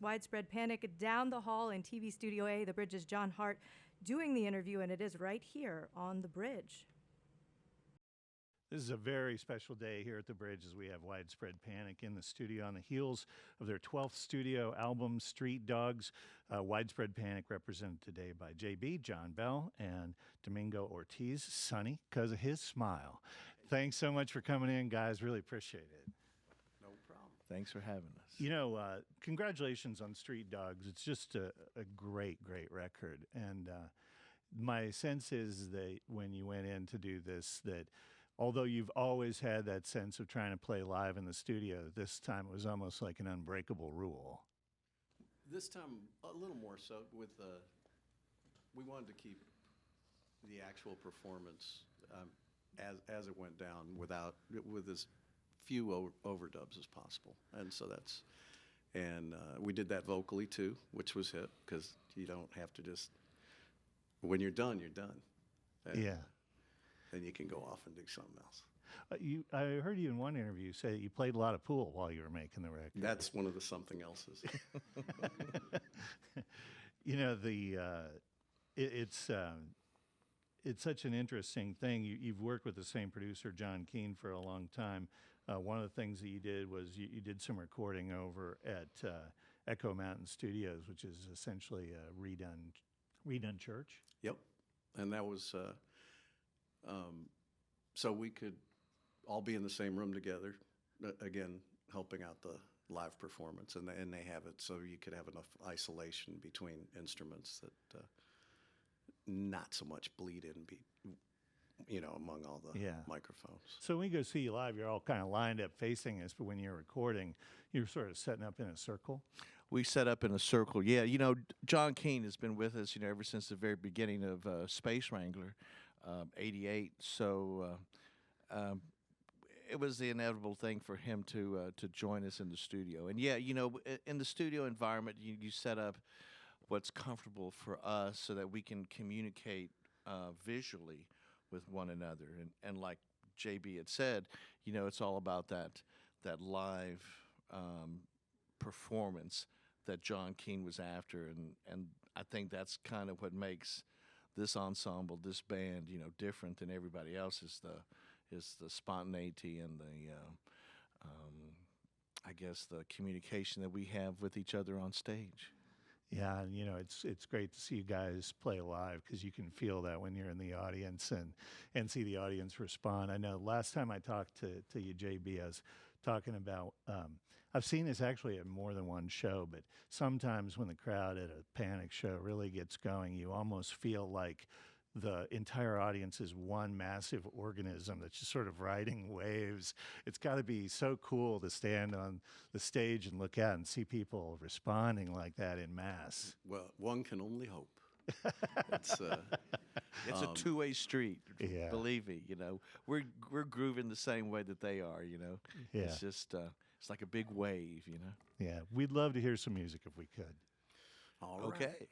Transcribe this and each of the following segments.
Widespread Panic. Down the hall in TV Studio A, the Bridge is Jon Hart doing the interview, and it is right here on the Bridge. This is a very special day here at the Bridge as we have Widespread Panic in the studio on the heels of their 12th studio album, Street Dogs. Widespread Panic represented today by JB, John Bell, and Domingo Ortiz, Sonny, because of his smile. Thanks so much for coming in, guys. Really appreciate it. No problem. Thanks for having us. You know, congratulations on Street Dogs. It's just a great, great record. And my sense is that when you went in to do this, that although you've always had that sense of trying to play live in the studio, this time it was almost like an unbreakable rule. This time, a little more so. We wanted to keep the actual performance as it went down with as few overdubs as possible, and so we did that vocally too, which was hit because you don't have to just when you're done, you're done. And Yeah. then you can go off and do something else. I heard you in one interview say that you played a lot of pool while you were making the record. That's one of the something else's. You know, it's such an interesting thing. You've worked with the same producer, John Keane, for a long time. One of the things that you did was you did some recording over at Echo Mountain Studios, which is essentially a redone church. Yep, and that was so we could all be in the same room together. Again, helping out the live performance, and they have it so you could have enough isolation between instruments that not so much bleed in, among all the microphones. So when we go see you live, you're all kind of lined up facing us, but when you're recording, you're sort of setting up in a circle. We set up in a circle. Yeah, John Keane has been with us, ever since the very beginning of Space Wrangler, 88. So it was the inevitable thing for him to join us in the studio. And yeah, in the studio environment, you set up what's comfortable for us so that we can communicate visually with one another. And like JB had said, it's all about that live performance that John Keane was after. And I think that's kind of what makes this ensemble, this band, different than everybody else is the spontaneity and I guess the communication that we have with each other on stage. Yeah, and it's great to see you guys play live because you can feel that when you're in the audience and see the audience respond. I know last time I talked to you, JB, I was talking about I've seen this actually at more than one show, but sometimes when the crowd at a Panic show really gets going, you almost feel like the entire audience is one massive organism that's just sort of riding waves. It's got to be so cool to stand on the stage and look out and see people responding like that in mass. Well, one can only hope. It's a two-way street. Yeah. Believe me, we're grooving the same way that they are. Yeah. It's just it's like a big wave. Yeah, we'd love to hear some music if we could. All right. Okay.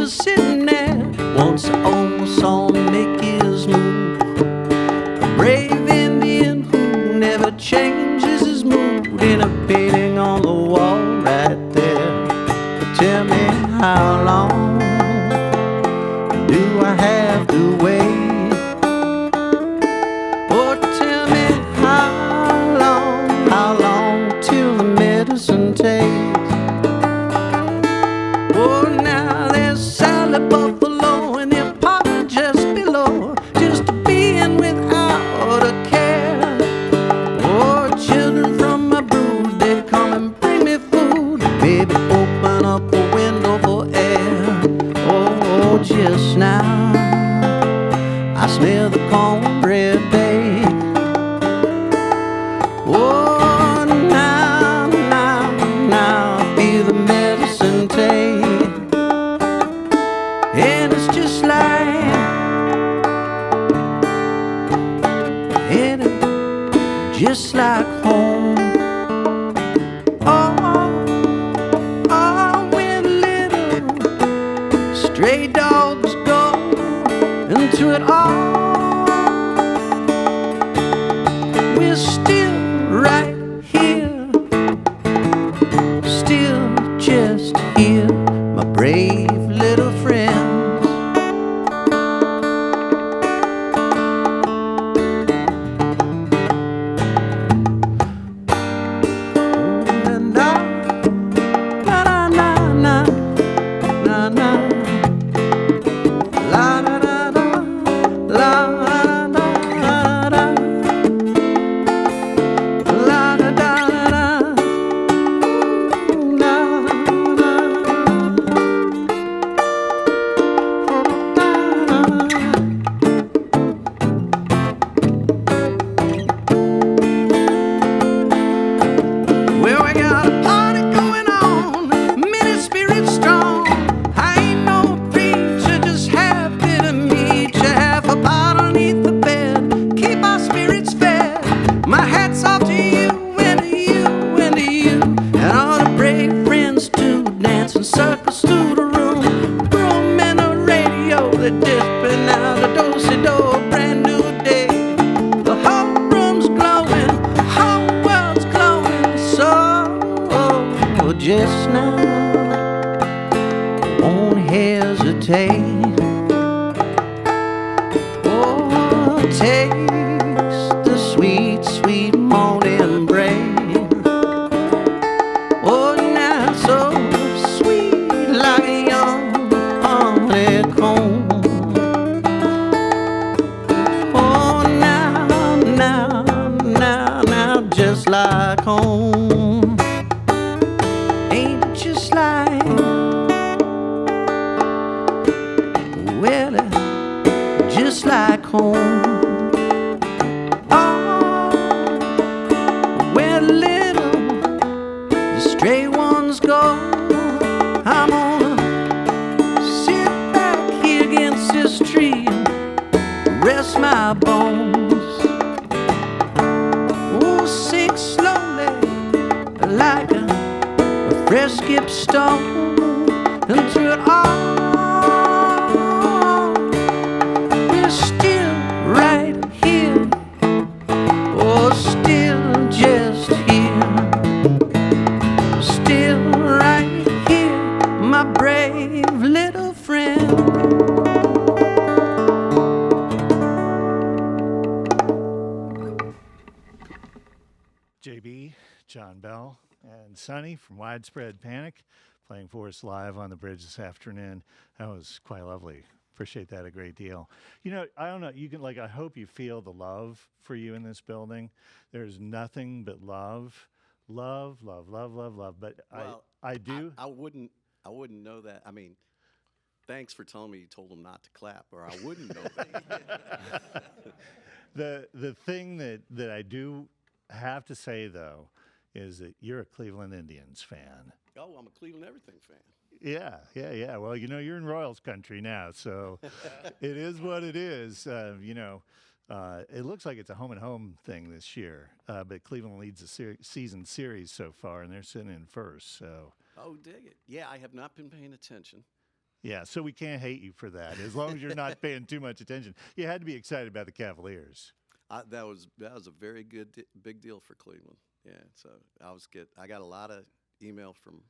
Sitting there, once I almost saw him make his move. A brave Indian who never changes his mood, in a painting on the wall right there. Tell me, how long do I have to wait? Oh, tell me, how long till the medicine takes? Oh, now there's Sally Buffalo and the apartment just below, just being without a care. Oh, children from my brood, they come and bring me food. Baby, open up a window for air. Oh, just now I smell the cornbread bake. just like home. Oh, oh, when little stray dogs go into it all, we're still right here, still just here, my brave little friends. Just now, won't hesitate. Oh, taste the sweet, sweet morning bread. Oh, now so sweet like a young honeycomb. Oh, now, just like home. Just like, well, just like home. Oh, where little the stray ones go, I'm gonna sit back here against this tree and rest my bones. Oh, sink slowly like a fresh skip stone, and through it all, we're still right here, oh, still just here, still right here, my brave little friend. JB, John Bell, and Sonny from Widespread Panic playing for us live on the bridge this afternoon. That was quite lovely. Appreciate that a great deal. You know, I don't know, you can, like, I hope you feel the love for you in this building. There's nothing but love. Love, love, love, love, love. But Well, I do. I wouldn't know that. I mean, thanks for telling me you told them not to clap, or I wouldn't know that. The thing that I do have to say, though, is that you're a Cleveland Indians fan. Oh, I'm a Cleveland everything fan. Yeah. Well, you know, you're in Royals country now, so it is what it is. It looks like it's a home-and-home thing this year, but Cleveland leads the season series so far, and they're sitting in first. So. Oh, dig it. Yeah, I have not been paying attention. Yeah, so we can't hate you for that, as long as you're not paying too much attention. You had to be excited about the Cavaliers. That was a very good big deal for Cleveland. Yeah, so I got a lot of email from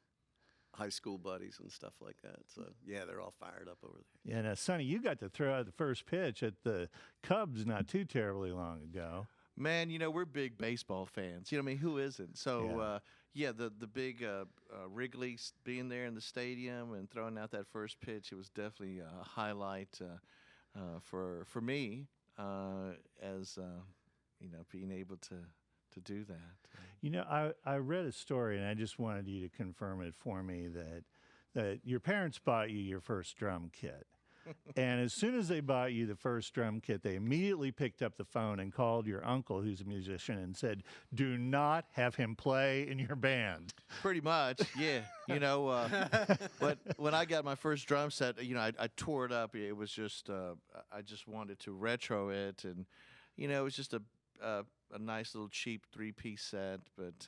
high school buddies and stuff like that. So yeah, they're all fired up over there. Yeah, now Sonny, you got to throw out the first pitch at the Cubs not too terribly long ago. Man, you know, we're big baseball fans. You know, I mean, who isn't? So, the big Wrigley being there in the stadium and throwing out that first pitch, it was definitely a highlight for me as being able to do that. You know, I read a story, and I just wanted you to confirm it for me, that your parents bought you your first drum kit. And as soon as they bought you the first drum kit, they immediately picked up the phone and called your uncle, who's a musician, and said, "Do not have him play in your band." Pretty much, yeah. But when I got my first drum set, I tore it up. It was just, I just wanted to retro it, and it was just a a nice little cheap 3-piece set, but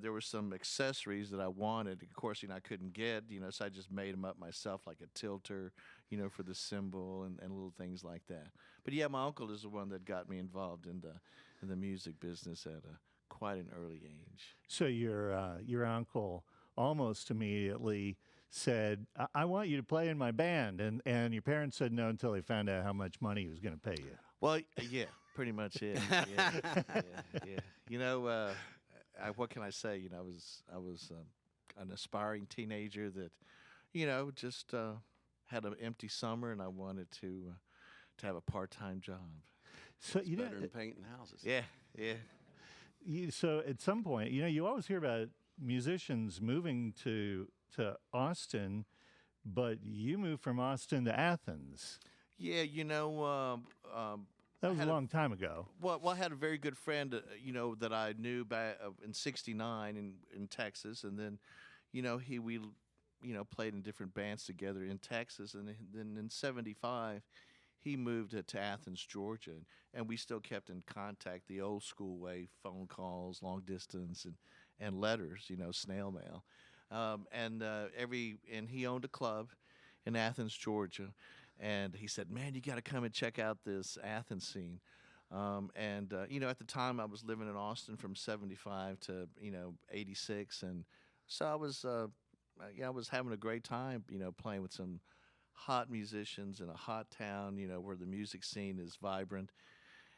there were some accessories that I wanted. Of course, I couldn't get, so I just made them up myself, like a tilter, for the cymbal and little things like that. But yeah, my uncle is the one that got me involved in the music business at quite an early age. So your uncle almost immediately said, I want you to play in my band, and your parents said no until they found out how much money he was going to pay you. Well, yeah, pretty much, yeah. Yeah. What can I say? I was an aspiring teenager that, just had an empty summer, and I wanted to have a part-time job. So It's better than painting houses. Yeah. So at some point, you always hear about musicians moving to Austin, but you moved from Austin to Athens. Yeah, That was a long time ago. Well, I had a very good friend, that I knew back in '69 in Texas, and then, we played in different bands together in Texas, and then in '75, he moved to Athens, Georgia, and we still kept in contact the old school way, phone calls, long distance, and letters, snail mail, and he owned a club in Athens, Georgia. And he said, man, you got to come and check out this Athens scene. At the time I was living in Austin from 75 to, 86. And so I was having a great time, playing with some hot musicians in a hot town, where the music scene is vibrant.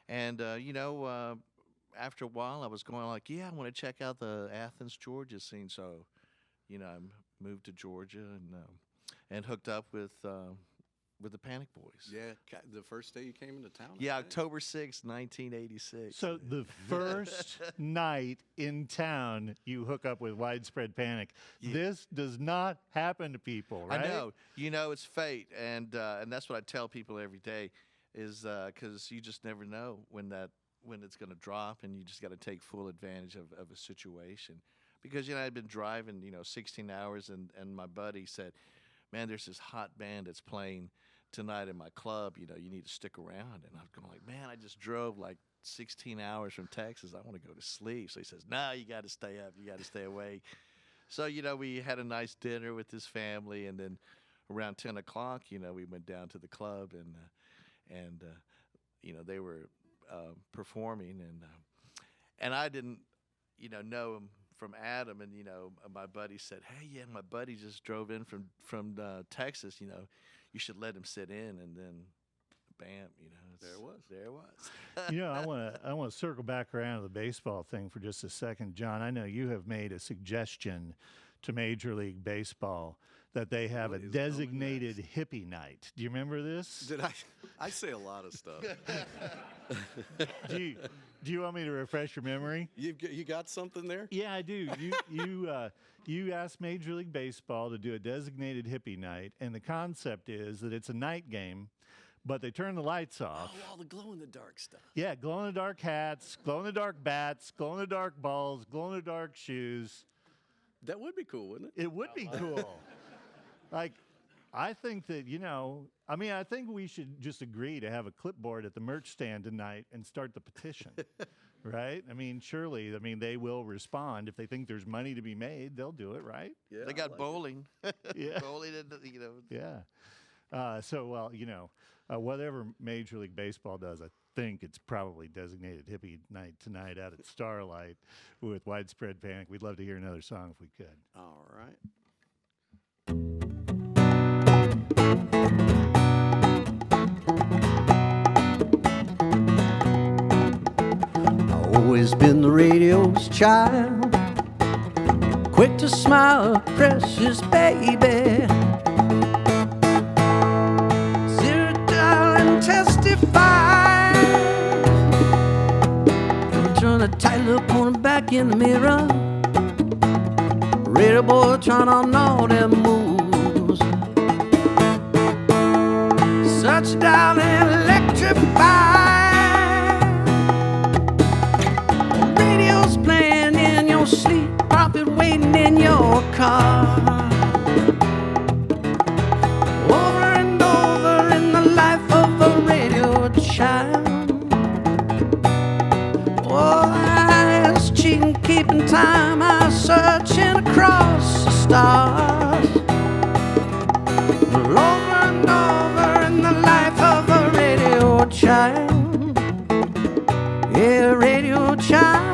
And, after a while I was going like, yeah, I want to check out the Athens, Georgia scene. So, I moved to Georgia and hooked up with the Panic Boys. Yeah, the first day you came into town? Yeah, I think? October 6th, 1986. So the first night in town, you hook up with Widespread Panic. Yeah. This does not happen to people, right? I know. It's fate. And that's what I tell people every day is because you just never know when it's going to drop, and you just got to take full advantage of a situation. Because, I'd been driving, 16 hours, and my buddy said, man, there's this hot band that's playing tonight in my club, you need to stick around. And I was going like, man, I just drove like 16 hours from Texas. I want to go to sleep. So he says, no, you got to stay up. You got to stay awake. So, we had a nice dinner with his family. And then around 10 o'clock, we went down to the club and they were performing. And I didn't, know him from Adam. And, my buddy said, hey, yeah, my buddy just drove in from Texas, you should let him sit in. And then, bam, There it was. There it was. I want to circle back around to the baseball thing for just a second. John, I know you have made a suggestion to Major League Baseball that they have What a is designated hippie night. Do you remember this? Did I say a lot of stuff. Do you want me to refresh your memory? You got something there? Yeah, I do. You asked Major League Baseball to do a designated hippie night, and the concept is that it's a night game, but they turn the lights off. Oh, all the glow-in-the-dark stuff. Yeah, glow-in-the-dark hats, glow-in-the-dark bats, glow-in-the-dark balls, glow-in-the-dark shoes. That would be cool, wouldn't it? It would be cool. Like, I think that, I think we should just agree to have a clipboard at the merch stand tonight and start the petition, right? Surely, they will respond. If they think there's money to be made, they'll do it, right? Yeah, They got bowling. Yeah. Bowling, Yeah. Whatever Major League Baseball does, I think it's probably designated hippie night tonight out at Starlight with Widespread Panic. We'd love to hear another song if we could. All right. Always been the radio's child, quick to smile, precious baby. Zero darling, testify. Turn a tight little pony back in the mirror. Radio boy trying on all them moves. Such down and electrified. Radio's playing in your sleep, prophet waiting in your car. Over and over in the life of a radio child. keeping time. I was searching across the stars, all over and over in the life of a radio child. Yeah, radio child.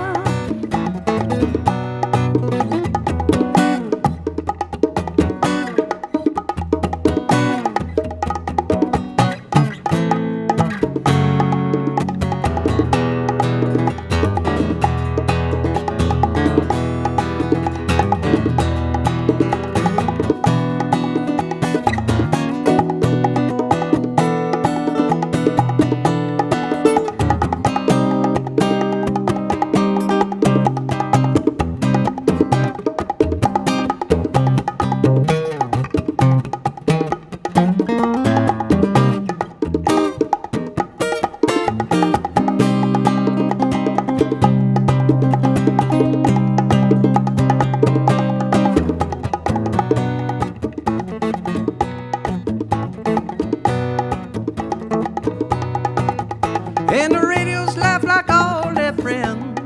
And the radios laugh like all their friends,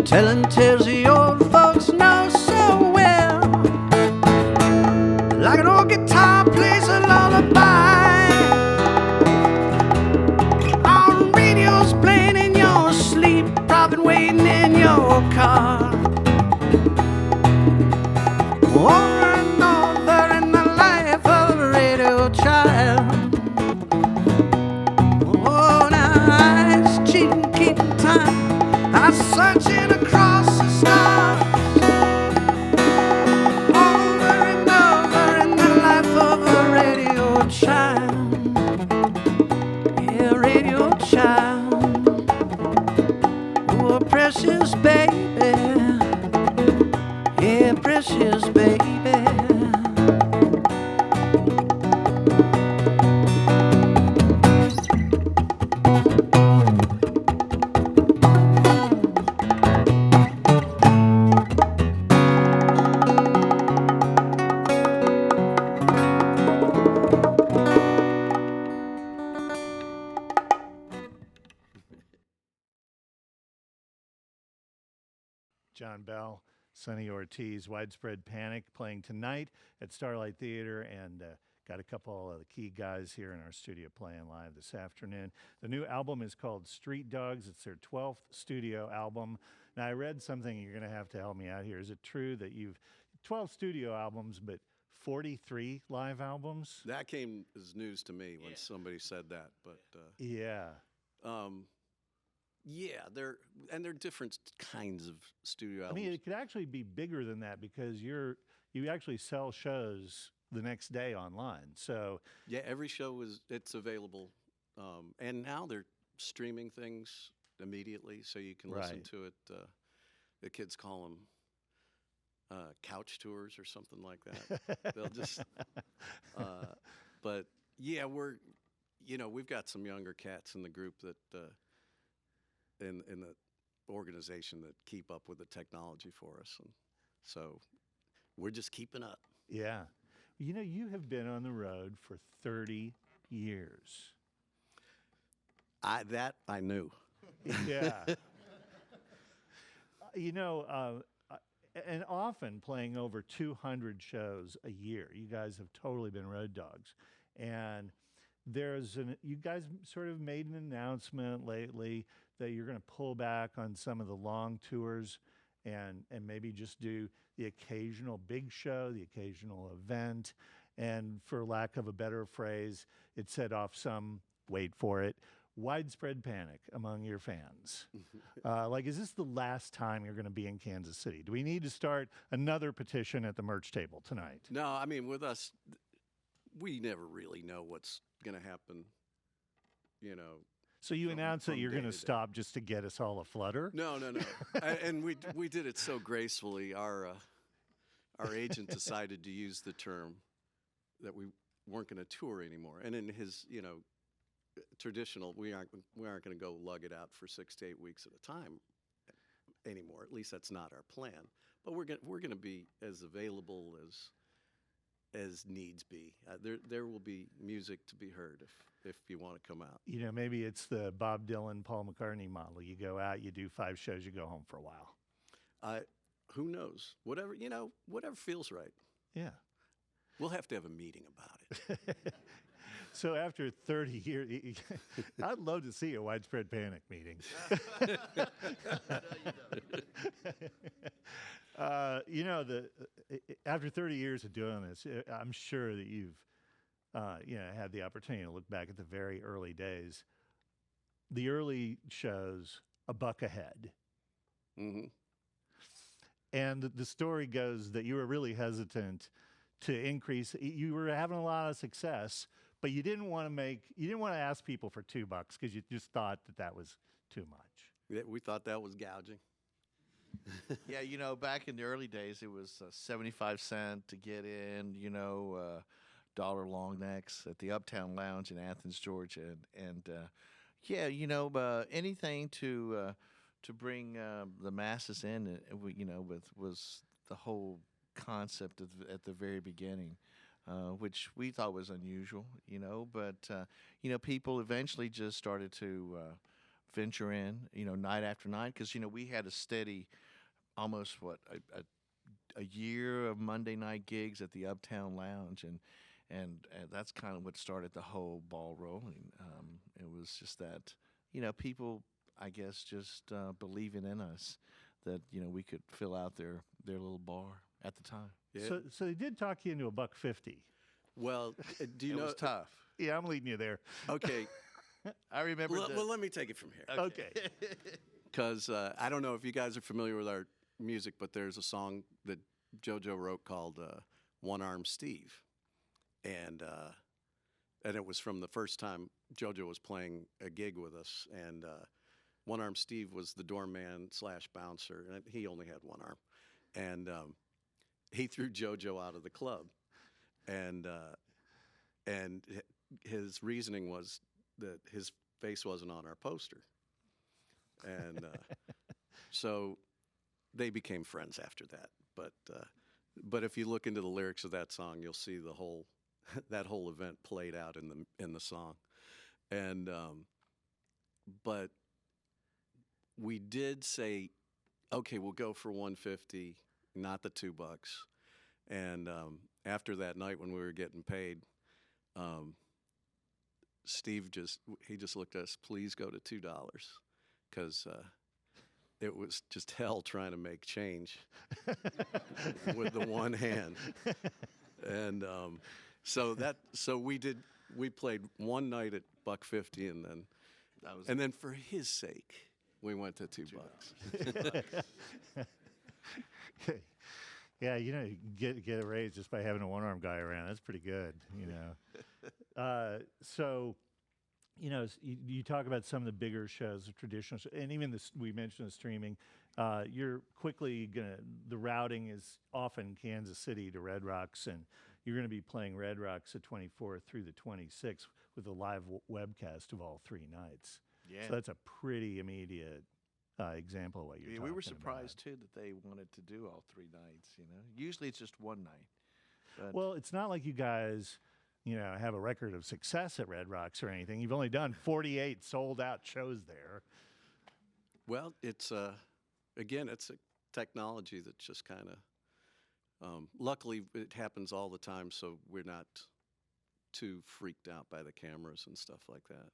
telling tales the old folks know so well. Like an old guitar plays a lullaby, on radios playing in your sleep, probably waiting in your car. Over and over in the life of a radio child. Keeping time, I was searching across the stars, over and over in the life of a radio child. Yeah, radio child. Oh, precious baby. Yeah, precious baby. John Bell, Sonny Ortiz, Widespread Panic playing tonight at Starlight Theater, and got a couple of the key guys here in our studio playing live this afternoon. The new album is called Street Dogs. It's their 12th studio album. Now, I read something, you're going to have to help me out here. Is it true that you've 12 studio albums, but 43 live albums? That came as news to me when somebody said that, but Yeah. yeah, they're different kinds of studio I albums. mean, it could actually be bigger than that because you actually sell shows the next day online. So yeah, every show it's available, and now they're streaming things immediately, so you can listen Right. to it. The kids call them couch tours or something like that. They'll just, but yeah, we've got some younger cats in the group that in the organization that keep up with the technology for us, and so we're just keeping up. Yeah. You have been on the road for 30 years. I knew. Yeah. And often playing over 200 shows a year. You guys have totally been road dogs. And you guys sort of made an announcement lately that you're going to pull back on some of the long tours and maybe just do the occasional big show, the occasional event. And for lack of a better phrase, it set off some, wait for it, widespread panic among your fans. Is this the last time you're going to be in Kansas City? Do we need to start another petition at the merch table tonight? No, I mean, with us, we never really know what's going to happen, So you from- announced that from you're day going to to day. stop just to get us all aflutter? No. And we did it so gracefully. Our agent decided to use the term that we weren't going to tour anymore. And in his, traditional, we aren't going to go lug it out for 6 to 8 weeks at a time anymore. At least that's not our plan. But we're going to be as available as needs be. There will be music to be heard if you want to come out. Maybe it's the Bob Dylan, Paul McCartney model. You go out, you do 5 shows, you go home for a while. Who knows? Whatever, whatever feels right. Yeah. We'll have to have a meeting about it. So after 30 years, I'd love to see a Widespread Panic meeting. After 30 years of doing this, I'm sure that you've, had the opportunity to look back at the very early days. The early shows, a buck a head. Mm-hmm. And the story goes that you were really hesitant to increase. You were having a lot of success, but you didn't want to ask people for $2 because you just thought that was too much. Yeah, we thought that was gouging. Yeah, back in the early days, it was 75 cents to get in, dollar long necks at the Uptown Lounge in Athens, Georgia. Anything to bring the masses in, was the whole concept at the very beginning, which we thought was unusual, but people eventually just started to venture in, night after night, because, we had a steady, almost a year of Monday night gigs at the Uptown Lounge, and that's kind of what started the whole ball rolling. It was just that, people, I guess, just believing in us that, we could fill out their little bar at the time. Yeah. So they did talk you into $1.50. Well, do you It know? was tough. Yeah, I'm leading you there. Okay. I remember. Well, let me take it from here. Okay. Because I don't know if you guys are familiar with our music, but there's a song that JoJo wrote called "One Arm Steve," and it was from the first time JoJo was playing a gig with us, and One Arm Steve was the doorman / bouncer, and he only had one arm, and he threw JoJo out of the club, and his reasoning was that his face wasn't on our poster, and so they became friends after that. But if you look into the lyrics of that song, you'll see that whole event played out in the song, and but we did say, okay, we'll go for $1.50, not the $2. And after that night when we were getting paid, Steve just looked at us, please go to $2, because it was just hell trying to make change with the one hand. And so we played one night at $1.50, and then for his sake, we went to $2. Yeah, you get a raise just by having a one-arm guy around. That's pretty good, So, you talk about some of the bigger shows, the traditional shows, and even we mentioned the streaming. You're quickly the routing is often Kansas City to Red Rocks, and you're going to be playing Red Rocks the 24th through the 26th with a live webcast of all 3 nights. Yeah. So that's a pretty immediate example of what you're talking about. We were surprised, too, that they wanted to do all 3 nights, Usually it's just one night. But Well, it's not like you guys, have a record of success at Red Rocks or anything. You've only done 48 sold-out shows there. Well, it's again, it's a technology that's just kind of. Luckily, it happens all the time, so we're not too freaked out by the cameras and stuff like that.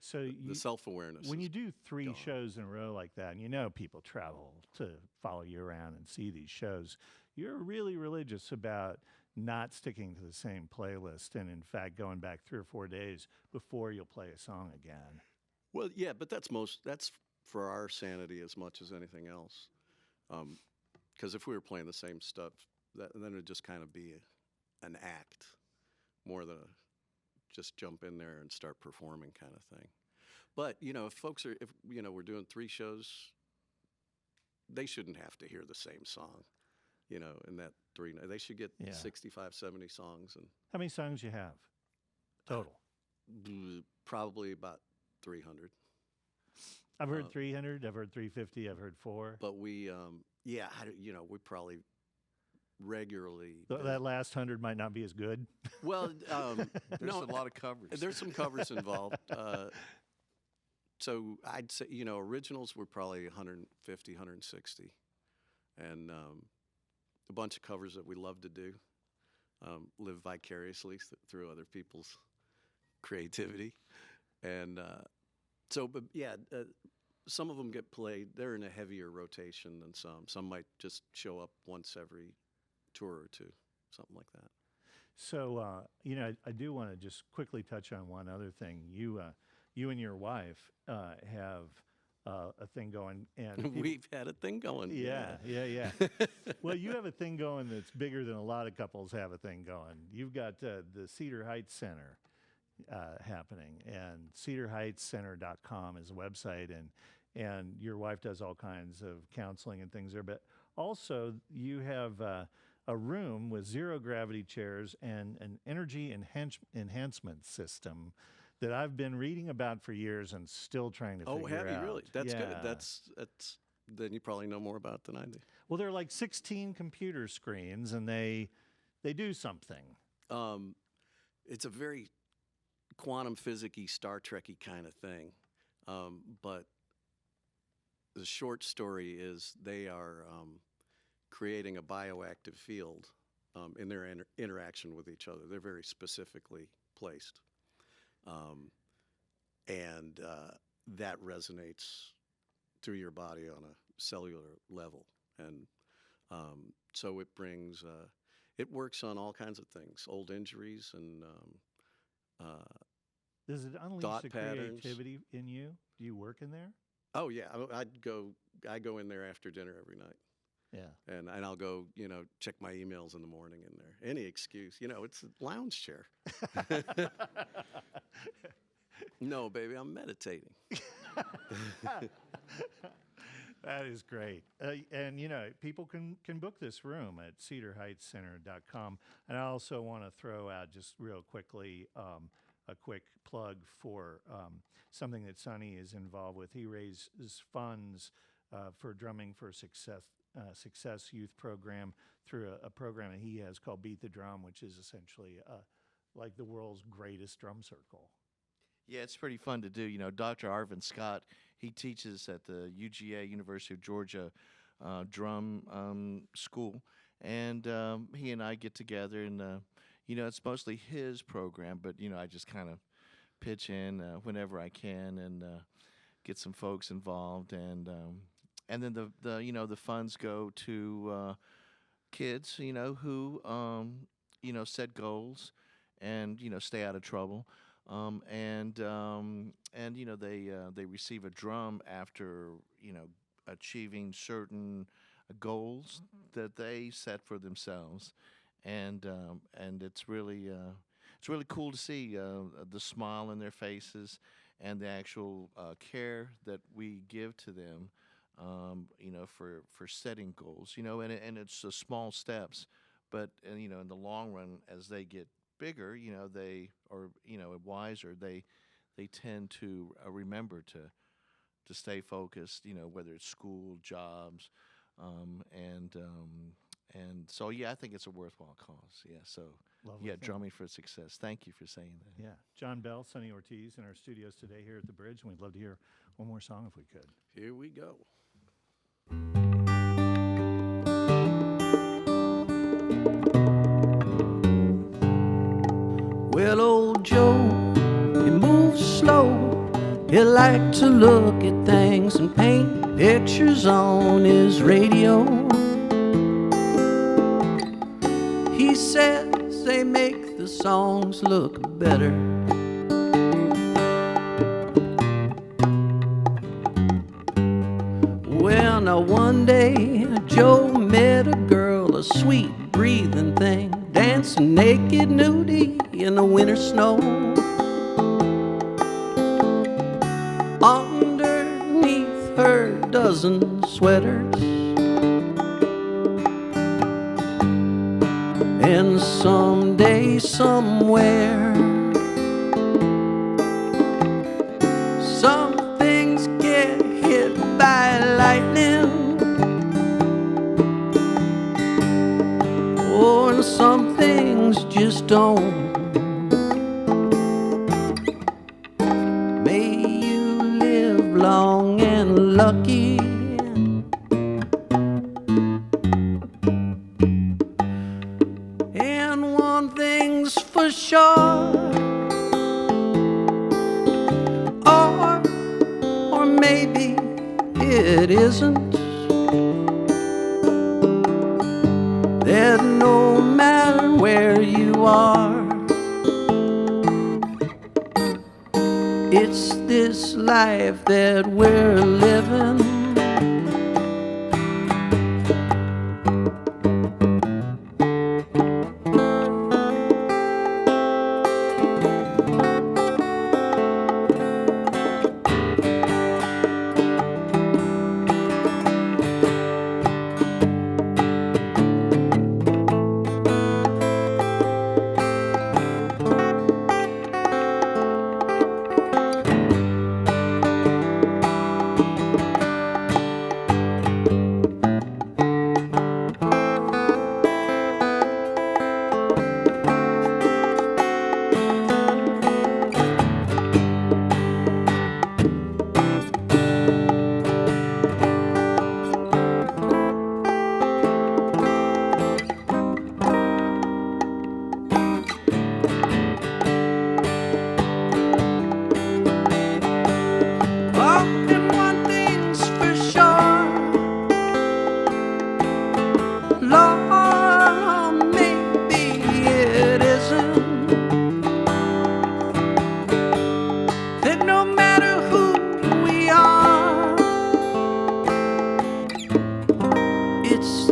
So The self-awareness. when is you do 3 gone. shows in a row like that, and people travel to follow you around and see these shows, you're really religious about not sticking to the same playlist and, in fact, going back 3 or 4 days before you'll play a song again. Well, yeah, but that's for our sanity as much as anything else. Because if we were playing the same stuff, then it'd just kind of be an act more than just jump in there and start performing kind of thing. But if we're doing 3 shows, they shouldn't have to hear the same song, in that 3 nights. They should get 65, 70 songs. And How many songs you have total? probably about 300. I've heard 300, I've heard 350, I've heard 4. But we probably regularly. That last 100 might not be as good. Well, there's a lot of covers. There's some covers involved. So I'd say, originals were probably 150, 160. and a bunch of covers that we love to do, live vicariously through other people's creativity. And but yeah, some of them get played. They're in a heavier rotation than some. Some might just show up once every tour or two, something like that. So, I do want to just quickly touch on one other thing. You and your wife have a thing going, and We've had a thing going. Yeah. Well, you have a thing going that's bigger than a lot of couples have a thing going. You've got the Cedar Heights Center happening, and cedarheightscenter.com is a website, and your wife does all kinds of counseling and things there. But also, you have a room with zero gravity chairs and an energy enhancement system that I've been reading about for years and still trying to figure out. Oh, have you really? That's good. Yeah. That's then you probably know more about it than I do. Well, they're like 16 computer screens, and they do something. It's a very quantum physics-y, Star Trek-y kind of thing. But the short story is they are creating a bioactive field in their interaction with each other. They're very specifically placed. And that resonates through your body on a cellular level. And so it brings, it works on all kinds of things, old injuries and Does it unleash thought the patterns. creativity in you? Do you work in there? Oh yeah, I go in there after dinner every night. Yeah. And I'll go, check my emails in the morning in there. Any excuse, it's a lounge chair. No, baby, I'm meditating. That is great. And, people can book this room at cedarheightscenter.com. And I also want to throw out just real quickly a quick plug for something that Sonny is involved with. He raises funds for Drumming for Success Youth Program through a program that he has called Beat the Drum, which is essentially like the world's greatest drum circle. Yeah, it's pretty fun to do. Dr. Arvin Scott, he teaches at the UGA, University of Georgia drum school, and he and I get together, and it's mostly his program, but I just kind of pitch in whenever I can and get some folks involved, and then the funds go to kids who set goals and stay out of trouble. And they receive a drum after achieving certain goals that they set for themselves, and it's really cool to see the smile in their faces and the actual care that we give to them, for setting goals, and it's small steps, but in the long run, as they get bigger, they are wiser. They tend to remember to stay focused. Whether it's school, jobs, and so I think it's a worthwhile cause. Yeah. So Lovely thing. Drumming for Success. Thank you for saying that. Yeah. John Bell, Sonny Ortiz in our studios today here at the Bridge, and we'd love to hear one more song if we could. Here we go. Well, old Joe, he moves slow. He likes to look at things and paint pictures on his radio. He says they make the songs look better. Well, now one day Joe met a girl, a sweet breathing thing, dancing naked nudie in the winter snow. Underneath her dozen sweaters, and someday, somewhere, some things get hit by lightning, or some things just don't. May you live long and lucky, it isn't. That no matter where you are, it's this life that we're living.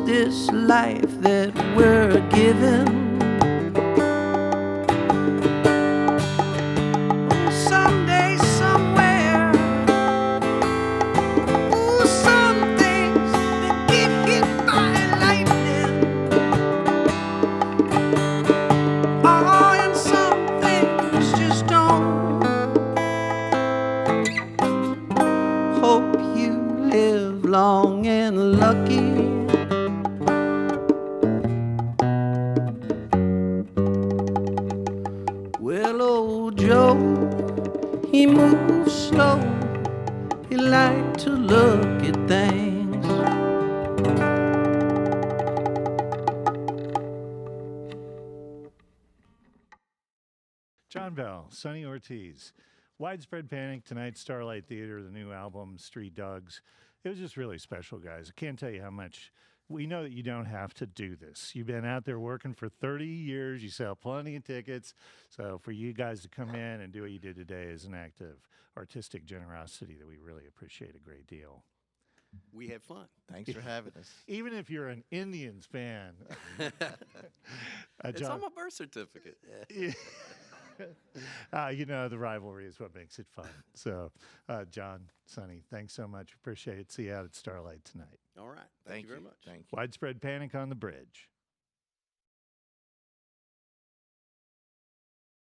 This life that we're given. Someday, somewhere, ooh, some things that get hit by lightning. Oh, and some things just don't. Hope you live long and lucky. Well, old Joe, he moves slow. He liked to look at things. John Bell, Sonny Ortiz. Widespread Panic tonight, Starlight Theater, the new album, Street Dogs. It was just really special, guys. I can't tell you how much. We know that you don't have to do this. You've been out there working for 30 years. You sell plenty of tickets. So for you guys to come in and do what you did today is an act of artistic generosity that we really appreciate a great deal. We had fun. Thanks for having us. Even if you're an Indians fan. It's on my birth certificate. You know, the rivalry is what makes it fun. So, John, Sonny, thanks so much. Appreciate it. See you out at Starlight tonight. All right. Thank you very much. Thank you. Widespread Panic on the Bridge.